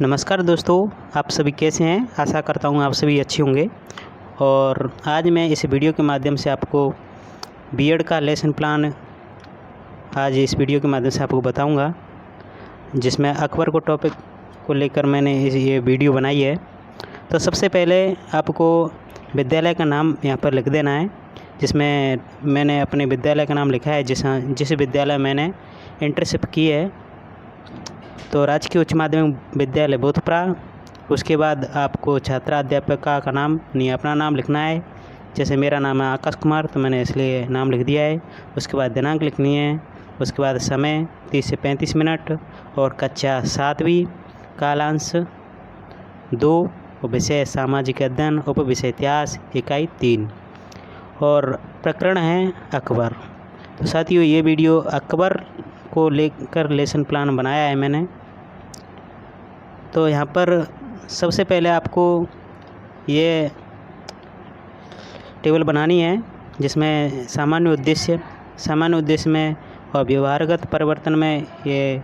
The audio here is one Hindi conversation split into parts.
नमस्कार दोस्तों, आप सभी कैसे हैं। आशा करता हूँ आप सभी अच्छे होंगे। और आज मैं इस वीडियो के माध्यम से आपको बीएड का लेसन प्लान आज इस वीडियो के माध्यम से आपको बताऊंगा, जिसमें अकबर को टॉपिक को लेकर मैंने ये वीडियो बनाई है। तो सबसे पहले आपको विद्यालय का नाम यहाँ पर लिख देना है, जिसमें मैंने अपने विद्यालय का नाम लिखा है जिस विद्यालय मैंने इंटर्नशिप की है, तो राजकीय उच्च माध्यमिक विद्यालय बोधपुरा। उसके बाद आपको छात्रा अध्यापिका का नाम नहीं अपना नाम लिखना है। जैसे मेरा नाम है आकाश कुमार, तो मैंने इसलिए नाम लिख दिया है। उसके बाद दिनांक लिखनी है। उसके बाद समय 30 से 35 मिनट और कक्षा 7वीं, कालांश 2, विषय सामाजिक अध्ययन, उपविषय इतिहास, इकाई 3 और प्रकरण है अकबर। तो साथियों, ये वीडियो अकबर को लेकर लेसन प्लान बनाया है मैंने। तो यहाँ पर सबसे पहले आपको ये टेबल बनानी है, जिसमें सामान्य उद्देश्य में और व्यवहारगत परिवर्तन में ये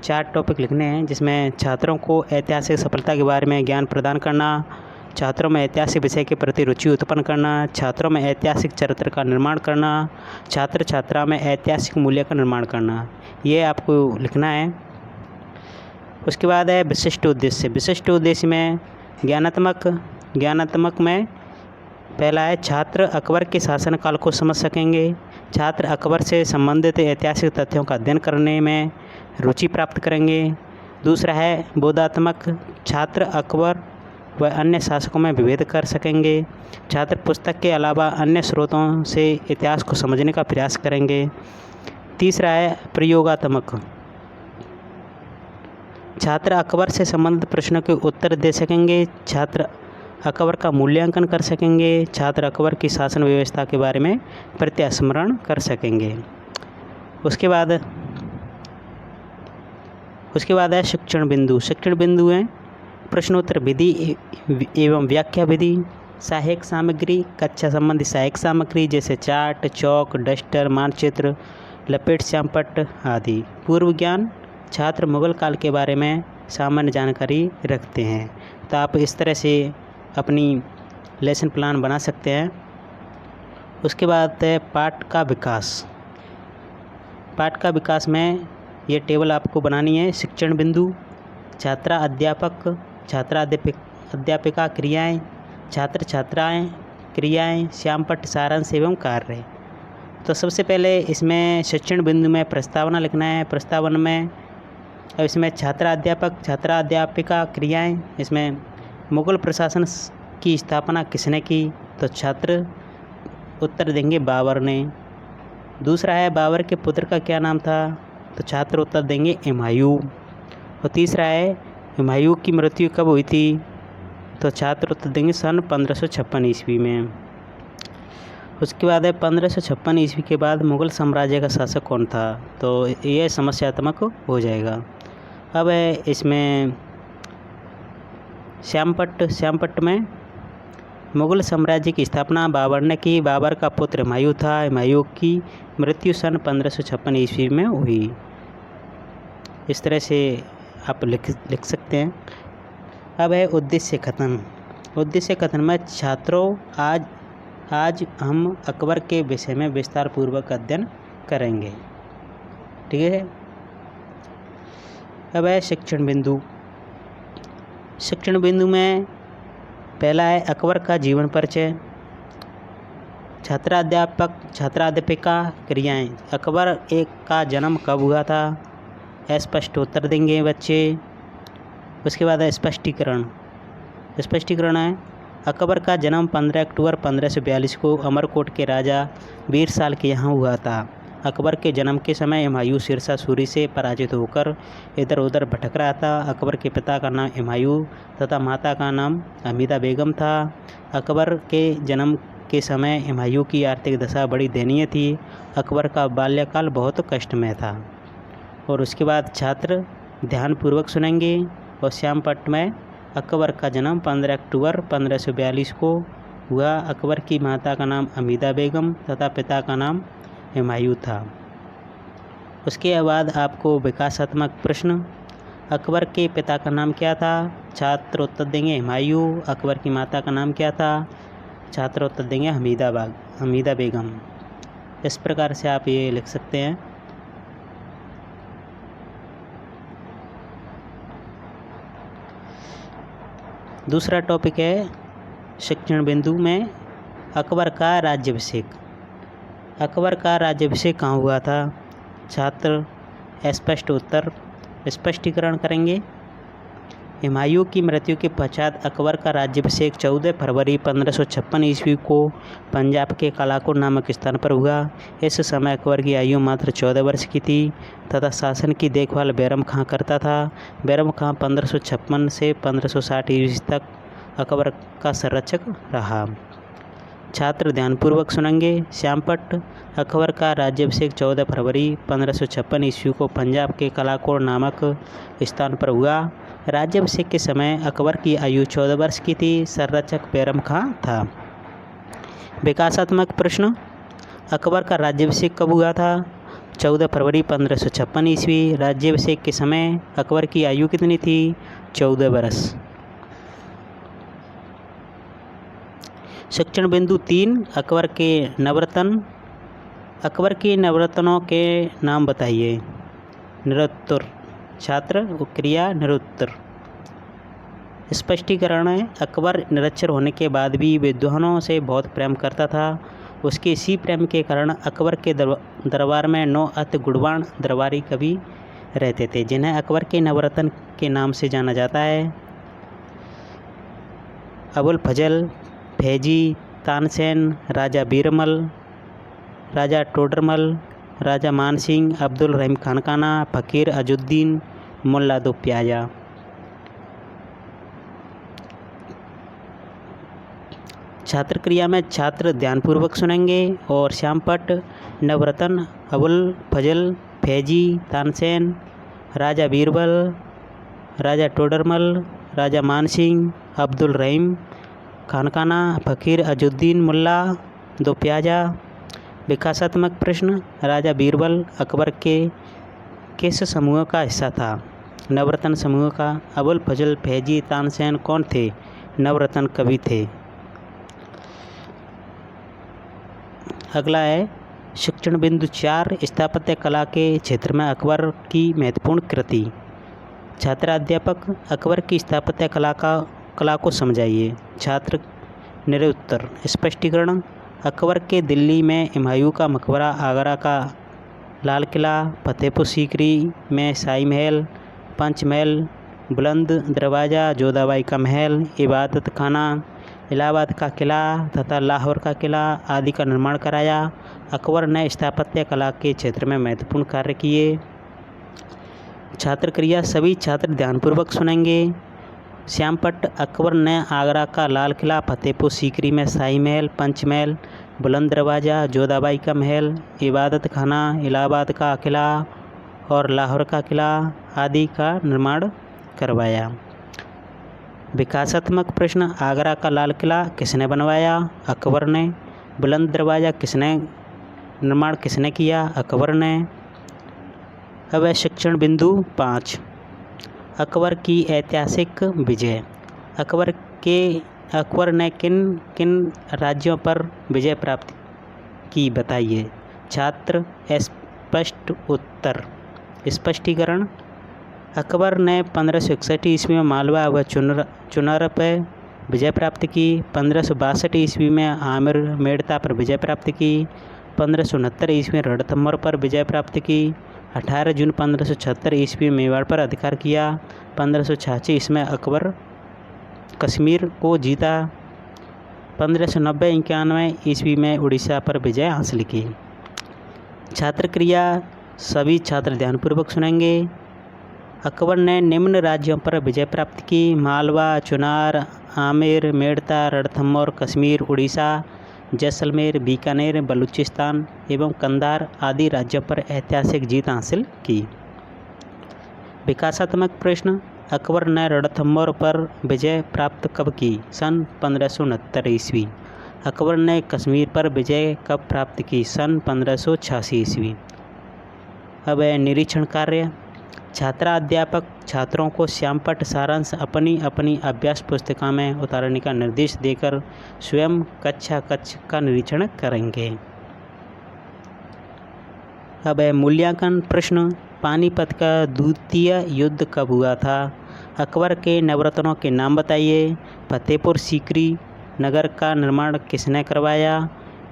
4 टॉपिक लिखने हैं, जिसमें छात्रों को ऐतिहासिक सफलता के बारे में ज्ञान प्रदान करना, छात्रों में ऐतिहासिक विषय के प्रति रुचि उत्पन्न करना, छात्रों में ऐतिहासिक चरित्र का निर्माण करना, छात्र छात्रा में ऐतिहासिक मूल्य का निर्माण करना, ये आपको लिखना है। उसके बाद है विशिष्ट उद्देश्य में ज्ञानात्मक में पहला है छात्र अकबर के शासनकाल को समझ सकेंगे, छात्र अकबर से संबंधित ऐतिहासिक तथ्यों का अध्ययन करने में रुचि प्राप्त करेंगे। दूसरा है बोधात्मक, छात्र अकबर व अन्य शासकों में विभेद कर सकेंगे, छात्र पुस्तक के अलावा अन्य स्रोतों से इतिहास को समझने का प्रयास करेंगे। तीसरा है प्रयोगात्मक, छात्र अकबर से संबंधित प्रश्नों के उत्तर दे सकेंगे, छात्र अकबर का मूल्यांकन कर सकेंगे, छात्र अकबर की शासन व्यवस्था के बारे में प्रत्यास्मरण कर सकेंगे। उसके बाद है शिक्षण बिंदु हैं प्रश्नोत्तर विधि एवं व्याख्या विधि, सहायक सामग्री, कक्षा संबंधी सहायक सामग्री जैसे चार्ट, चौक, डस्टर, मानचित्र, लपेट श्यामपट्ट आदि। पूर्व ज्ञान, छात्र मुगल काल के बारे में सामान्य जानकारी रखते हैं। तो आप इस तरह से अपनी लेसन प्लान बना सकते हैं। उसके बाद है पाठ का विकास में ये टेबल आपको बनानी है। शिक्षण बिंदु, छात्रा अध्यापिका क्रियाएं, छात्र छात्राएं क्रियाएं, श्यामपट्ट सारांश एवं कार्य। तो सबसे पहले इसमें शिक्षण बिंदु में प्रस्तावना लिखना है। प्रस्तावन में इसमें छात्रा अध्यापिका क्रियाएं, इसमें मुगल प्रशासन की स्थापना किसने की, तो छात्र उत्तर देंगे बाबर ने। दूसरा है बाबर के पुत्र का क्या नाम था, तो छात्र उत्तर देंगे हुमायूं। और तीसरा है हुमायूं की मृत्यु कब हुई थी, तो छात्र उत्तर देंगे सन 1556 ईस्वी में। उसके बाद है 1556 ईस्वी के बाद मुगल साम्राज्य का शासक कौन था, तो यह समस्यात्मक हो जाएगा। अब है इसमें श्यामपट्ट में मुगल साम्राज्य की स्थापना बाबर ने की, बाबर का पुत्र हुमायूं था, हुमायूं की मृत्यु सन 1556 ईस्वी में हुई। इस तरह से आप लिख सकते हैं। अब है उद्देश्य कथन में छात्रों आज हम अकबर के विषय में विस्तार पूर्वक अध्ययन करेंगे। ठीक है। अब है शिक्षण बिंदु में पहला है अकबर का जीवन परिचय, छात्रा अध्यापिका क्रियाएं, अकबर का जन्म कब हुआ था, स्पष्ट उत्तर देंगे बच्चे। उसके बाद है स्पष्टीकरण है अकबर का जन्म 15 अक्टूबर 1542 को अमरकोट के राजा वीरसाल के यहाँ हुआ था। अकबर के जन्म के समय हुमायूं सिरसा सूरी से पराजित होकर इधर उधर भटक रहा था। अकबर के पिता का नाम हुमायूं तथा माता का नाम हमीदा बेगम था। अकबर के जन्म के समय हुमायूं की आर्थिक दशा बड़ी दयनीय थी। अकबर का बाल्यकाल बहुत कष्टमय था। और उसके बाद छात्र ध्यानपूर्वक सुनेंगे। और श्यामपट्ट में अकबर का जन्म 15 अक्टूबर 1542 को हुआ। अकबर की माता का नाम हमीदा बेगम तथा पिता का नाम हुमायूं था। उसके बाद आपको विकासात्मक प्रश्न, अकबर के पिता का नाम क्या था? छात्र उत्तर देंगे हुमायूं। अकबर की माता का नाम क्या था? छात्र उत्तर देंगे हमीदा बेगम। इस प्रकार से आप ये लिख सकते हैं। दूसरा टॉपिक है शिक्षण बिंदु में अकबर का राज्याभिषेक। अकबर का राज्याभिषेक कहाँ हुआ था? छात्र स्पष्ट उत्तर स्पष्टीकरण करेंगे। हुमायूं की मृत्यु के पश्चात अकबर का राज्याभिषेक 14 फरवरी 1556 ईस्वी को पंजाब के कालाकोट नामक स्थान पर हुआ। इस समय अकबर की आयु मात्र 14 वर्ष की थी तथा शासन की देखभाल बैरम खां करता था। बैरम खां 1556 से 1560 ईस्वी तक अकबर का संरक्षक रहा। छात्र ध्यानपूर्वक सुनेंगे। श्यामपट्ट अकबर का राज्याभिषेक 14 फरवरी 1556 ईस्वी को पंजाब के कालाकोट नामक स्थान पर हुआ। राज्याभिषेक के समय अकबर की आयु 14 वर्ष की थी। संरक्षक बैरम खां था। विकासात्मक प्रश्न, अकबर का राज्याभिषेक कब हुआ था? 14 फरवरी 1556 ईस्वी। राज्याभिषेक के समय अकबर की आयु कितनी थी? 14 वर्ष। शिक्षण बिंदु 3 अकबर के नवरत्न। अकबर के नवरत्नों के नाम बताइए। निरुत्तर। छात्र क्रिया निरुत्तर। स्पष्टीकरण है, अकबर निरक्षर होने के बाद भी विद्वानों से बहुत प्रेम करता था। उसके इसी प्रेम के कारण अकबर के दरबार में 9 अति गुणवान दरबारी कवि रहते थे जिन्हें अकबर के नवरत्न के नाम से जाना जाता है। अबुल फजल, फैजी, तानसेन, राजा बीरबल, राजा टोडरमल, राजा मानसिंह, अब्दुल रहीम खानकाना, फ़कीर अजुद्दीन, मुल्ला दो प्याजा। छात्र क्रिया में छात्र ध्यानपूर्वक सुनेंगे और श्यामपट्ट नवरत्न अबुल फजल, फैजी, तानसेन, राजा बीरबल, राजा टोडरमल, राजा मानसिंह, अब्दुल रहीम खानकाना, फ़कीर अजुद्दीन, मुल्ला दो प्याजा। विकासात्मक प्रश्न, राजा बीरबल अकबर के किस समूह का हिस्सा था? नवरत्न समूह का। अबुल फजल, फैजी, तानसेन कौन थे? नवरत्न कवि थे। अगला है शिक्षण बिंदु 4 स्थापत्य कला के क्षेत्र में अकबर की महत्वपूर्ण कृति। छात्र अध्यापक अकबर की स्थापत्य कला को समझाइए। छात्र निरुत्तर स्पष्टीकरण, अकबर के दिल्ली में हुमायूं का मकबरा, आगरा का लाल किला, फतेहपुर सीकरी में शाही महल, पंचमहल, बुलंद दरवाज़ा, जोधाबाई का महल, इबादत खाना, इलाहाबाद का किला तथा लाहौर का किला आदि का निर्माण कराया। अकबर ने स्थापत्य कला के क्षेत्र में महत्वपूर्ण कार्य किए। छात्र क्रिया, सभी छात्र ध्यानपूर्वक सुनेंगे। श्यामपट्ट अकबर ने आगरा का लाल किला, फतेहपुर सीकरी में शाही महल, पंचमहल, बुलंद दरवाज़ा, जोधाबाई का महल, इबादत खाना, इलाहाबाद का किला और लाहौर का किला आदि का निर्माण करवाया। विकासात्मक प्रश्न, आगरा का लाल किला किसने बनवाया? अकबर ने। बुलंद दरवाज़ा निर्माण किसने किया? अकबर ने। अब है शिक्षण बिंदु 5 अकबर की ऐतिहासिक विजय। अकबर ने किन किन राज्यों पर विजय प्राप्त की बताइए। छात्र स्पष्ट उत्तर स्पष्टीकरण, अकबर ने 1561 ईस्वी में मालवा व चुनार पर विजय प्राप्त की। 1562 ईस्वी में आमिर मेड़ता पर विजय प्राप्त की। 1569 ईस्वी में रणथंभौर पर विजय प्राप्त की। 18 जून 1576 ईस्वी में मेवाड़ पर अधिकार किया। 1586 ईस्वी में अकबर कश्मीर को जीता। 1590-91 ईस्वी में उड़ीसा पर विजय हासिल की। छात्र क्रिया, सभी छात्र ध्यानपूर्वक सुनेंगे। अकबर ने निम्न राज्यों पर विजय प्राप्त की: मालवा, चुनार, आमेर, मेड़ता, रणथंभौर, कश्मीर, उड़ीसा, जैसलमेर, बीकानेर, बलूचिस्तान एवं कंधार आदि राज्यों पर ऐतिहासिक जीत हासिल की। विकासात्मक प्रश्न, अकबर ने रणथंभौर पर विजय प्राप्त कब की? सन 1569 ईस्वी। अकबर ने कश्मीर पर विजय कब प्राप्त की? सन 1586 ईस्वी। अब है निरीक्षण कार्य। छात्रा अध्यापक छात्रों को श्यामपट्ट सारांश अपनी अपनी अभ्यास पुस्तिका में उतारने का निर्देश देकर स्वयं कक्षा कक्ष का निरीक्षण करेंगे। अब है मूल्यांकन प्रश्न। पानीपत का द्वितीय युद्ध कब हुआ था? अकबर के नवरत्नों के नाम बताइए। फतेहपुर सीकरी नगर का निर्माण किसने करवाया?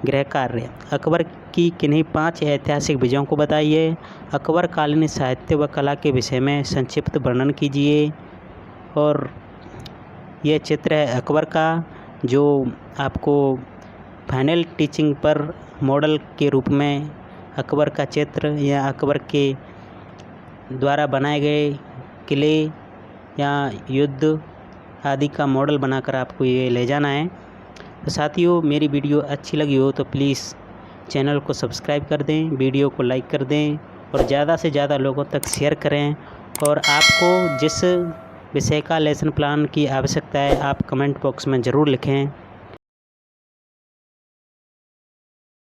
गृह कार्य। अकबर की किन्हीं 5 ऐतिहासिक विजयों को बताइए। अकबर कालीन साहित्य व कला के विषय में संक्षिप्त वर्णन कीजिए। और यह चित्र है अकबर का, जो आपको फाइनल टीचिंग पर मॉडल के रूप में अकबर का चित्र या अकबर के द्वारा बनाए गए किले या युद्ध आदि का मॉडल बनाकर आपको ये ले जाना है। तो साथियों, मेरी वीडियो अच्छी लगी हो तो प्लीज़ चैनल को सब्सक्राइब कर दें, वीडियो को लाइक कर दें और ज़्यादा से ज़्यादा लोगों तक शेयर करें। और आपको जिस विषय का लेसन प्लान की आवश्यकता है आप कमेंट बॉक्स में ज़रूर लिखें।